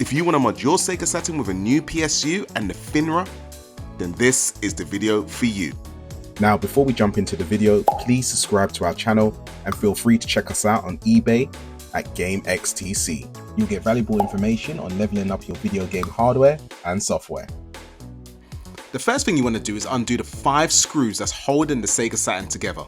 If you want to mod your Sega Saturn with a new PSU and the Fenrir, then this is the video for you. Now, before we jump into the video, please subscribe to our channel and feel free to check us out on eBay at Gamextc. You'll get valuable information on leveling up your video game hardware and software. The first thing you want to do is undo the 5 screws that's holding the Sega Saturn together.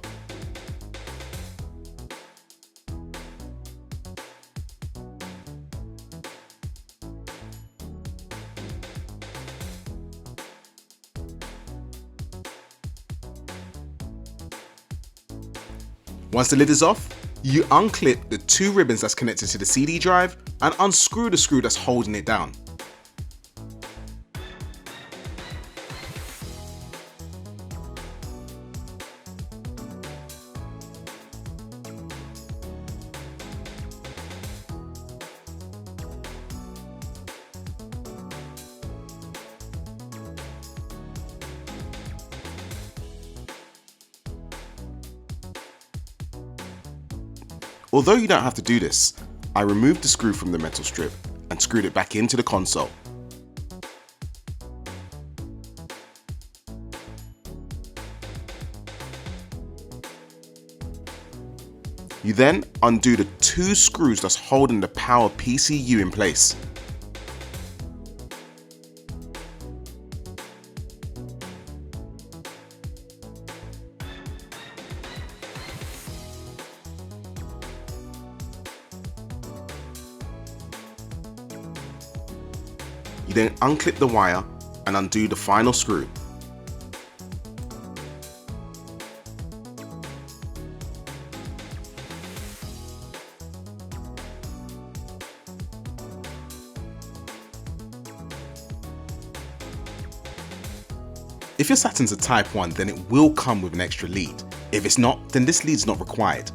Once the lid is off, you unclip the 2 ribbons that's connected to the CD drive and unscrew the screw that's holding it down. Although you don't have to do this, I removed the screw from the metal strip and screwed it back into the console. You then undo the 2 screws that's holding the power PSU in place. You then unclip the wire and undo the final screw. If your Saturn's a Type 1, then it will come with an extra lead. If it's not, then this lead's not required.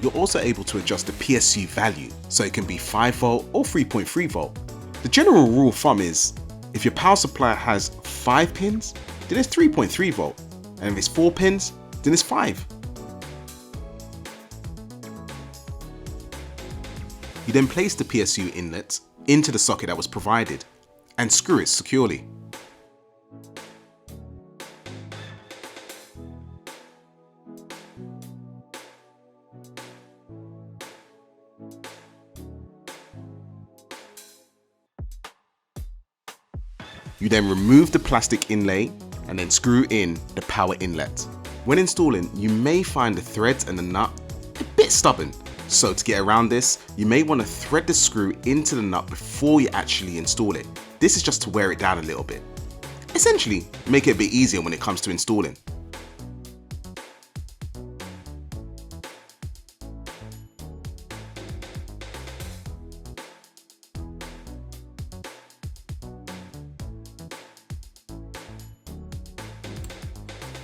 You're also able to adjust the PSU value, so it can be 5V or 3.3V. The general rule of thumb is, if your power supply has 5 pins, then it's 3.3V, and if it's 4 pins, then it's 5. You then place the PSU inlet into the socket that was provided, and screw it securely. You then remove the plastic inlay and then screw in the power inlet. When installing, you may find the threads and the nut a bit stubborn. So to get around this, you may want to thread the screw into the nut before you actually install it. This is just to wear it down a little bit. Essentially, make it a bit easier when it comes to installing.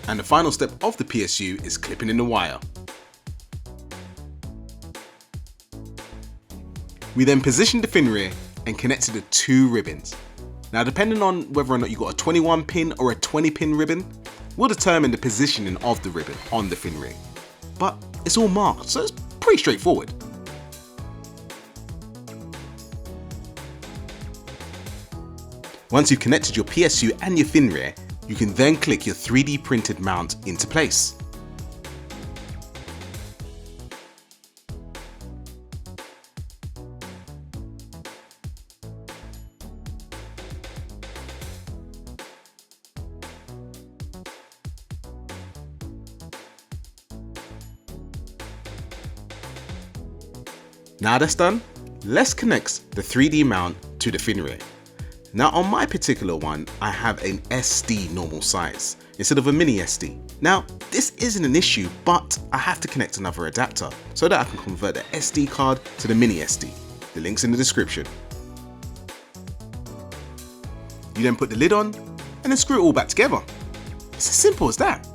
And the final step of the PSU is clipping in the wire. We then positioned the Fenrir and connected the 2 ribbons. Now, depending on whether or not you got a 21 pin or a 20 pin ribbon, will determine the positioning of the ribbon on the Fenrir. But it's all marked, so it's pretty straightforward. Once you've connected your PSU and your Fenrir, you can then click your 3D printed mount into place. Now that's done, let's connect the 3D mount to the Fenrir. Now on my particular one, I have an SD normal size instead of a mini SD. Now this isn't an issue, but I have to connect another adapter so that I can convert the SD card to the mini SD. The link's in the description. You then put the lid on and then screw it all back together. It's as simple as that.